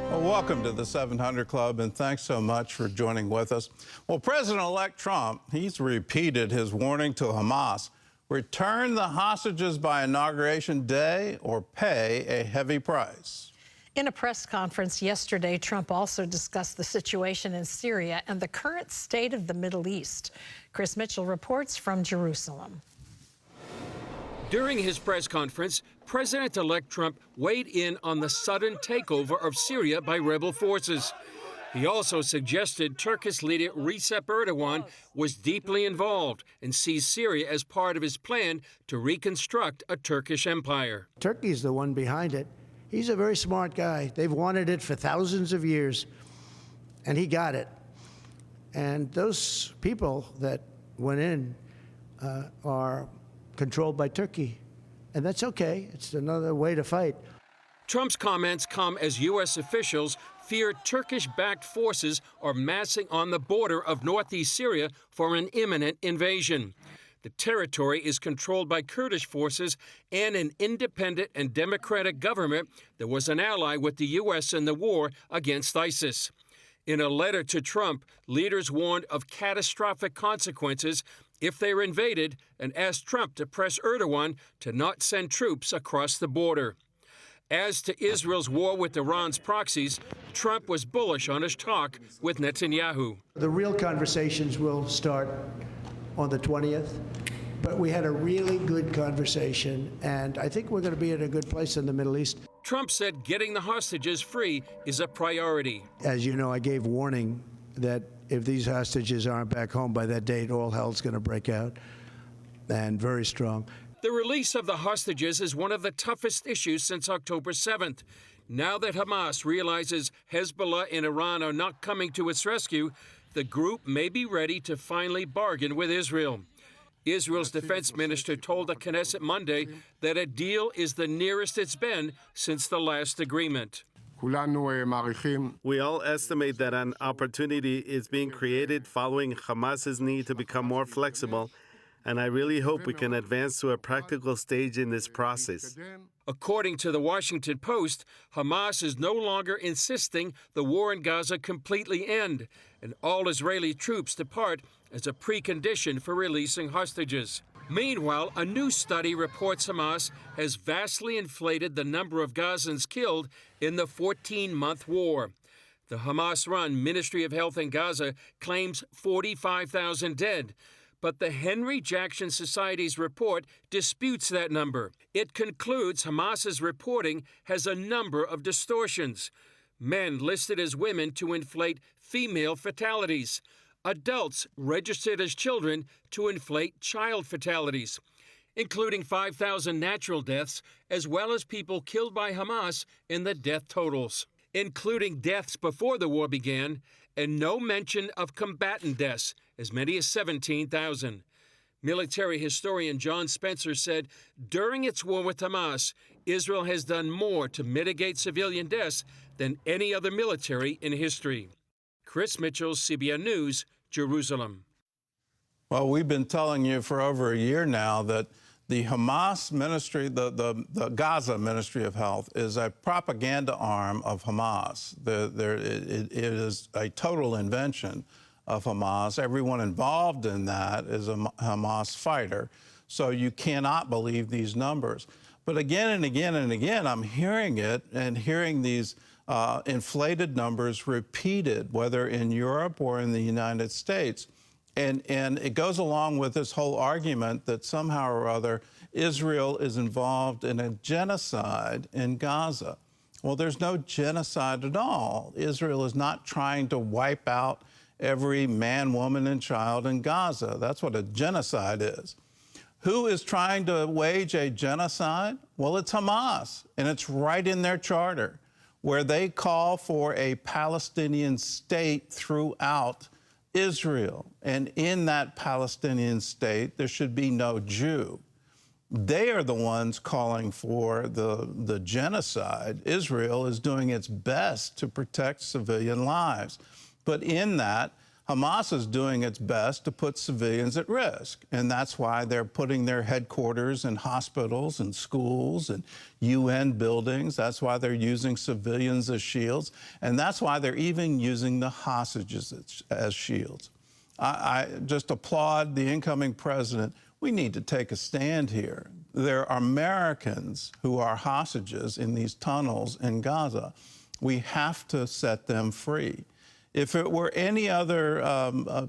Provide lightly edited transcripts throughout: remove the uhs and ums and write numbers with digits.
Well, welcome to the 700 Club, and thanks so much for joining with us. Well, President-elect Trump, he's repeated his warning to Hamas: return the hostages by Inauguration Day or pay a heavy price. In a press conference yesterday, Trump also discussed the situation in Syria and the current state of the Middle East. Chris Mitchell reports from Jerusalem. During his press conference, President-elect Trump weighed in on the sudden takeover of Syria by rebel forces. He also suggested Turkish leader Recep Erdogan was deeply involved and sees Syria as part of his plan to reconstruct a Turkish empire. Turkey's the one behind it. He's a very smart guy. They've wanted it for thousands of years, and he got it. And those people that went in are controlled by Turkey, and that's okay. It's another way to fight. Trump's comments come as U.S. officials fear Turkish-backed forces are massing on the border of northeast Syria for an imminent invasion. The territory is controlled by Kurdish forces and an independent and democratic government that was an ally with the U.S. in the war against ISIS. In a letter to Trump, leaders warned of catastrophic consequences if they were invaded and asked Trump to press Erdogan to not send troops across the border. As to Israel's war with Iran's proxies, Trump was bullish on his talk with Netanyahu. The real conversations will start on the 20th, but we had a really good conversation, and I think we're going to be in a good place in the Middle East. Trump said getting the hostages free is a priority. As you know, I gave warning that if these hostages aren't back home by that date, all hell's going to break out, and very strong. The release of the hostages is one of the toughest issues since October 7th. Now that Hamas realizes Hezbollah and Iran are not coming to its rescue, the group may be ready to finally bargain with Israel. Israel's defense minister told the Knesset Monday that a deal is the nearest it's been since the last agreement. We all estimate that an opportunity is being created following Hamas's need to become more flexible, and I really hope we can advance to a practical stage in this process. According to the Washington Post, Hamas is no longer insisting the war in Gaza completely end, and all Israeli troops depart as a precondition for releasing hostages. Meanwhile, a new study reports Hamas has vastly inflated the number of Gazans killed in the 14-month war. The Hamas-run Ministry of Health in Gaza claims 45,000 dead, but the Henry Jackson Society's report disputes that number. It concludes Hamas's reporting has a number of distortions. Men listed as women to inflate female fatalities. Adults registered as children to inflate child fatalities, including 5,000 natural deaths, as well as people killed by Hamas in the death totals, including deaths before the war began, and no mention of combatant deaths, as many as 17,000. Military historian John Spencer said during its war with Hamas, Israel has done more to mitigate civilian deaths than any other military in history. Chris Mitchell, CBN News, Jerusalem. Well, we've been telling you for over a year now that the Hamas ministry, the Gaza Ministry of Health, is a propaganda arm of Hamas. It is a total invention of Hamas. Everyone involved in that is a Hamas fighter. So you cannot believe these numbers. But again and again and again, I'm hearing it and hearing these inflated numbers repeated, whether in Europe or in the United States. And it goes along with this whole argument that somehow or other Israel is involved in a genocide in Gaza. Well, there's no genocide at all. Israel is not trying to wipe out every man, woman, and child in Gaza. That's what a genocide is. Who is trying to wage a genocide? Well, it's Hamas, and it's right in their charter, where they call for a Palestinian state throughout Israel. And in that Palestinian state, there should be no Jew. They are the ones calling for the genocide. Israel is doing its best to protect civilian lives. But in that, Hamas is doing its best to put civilians at risk, and that's why they're putting their headquarters in hospitals and schools and UN buildings. That's why they're using civilians as shields, and that's why they're even using the hostages as shields. I just applaud the incoming president. We need to take a stand here. There are Americans who are hostages in these tunnels in Gaza. We have to set them free. If it were any other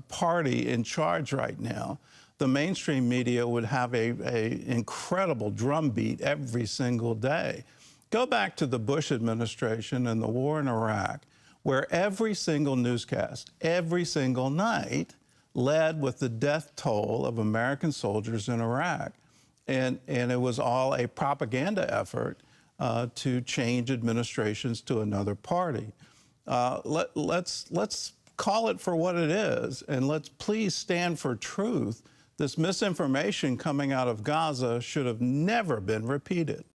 party in charge right now, the mainstream media would have a incredible drumbeat every single day. Go back to the Bush administration and the war in Iraq, where every single newscast, every single night, led with the death toll of American soldiers in Iraq. And it was all a propaganda effort to change administrations to another party. Let's call it for what it is, and let's please stand for truth. This misinformation coming out of Gaza should have never been repeated.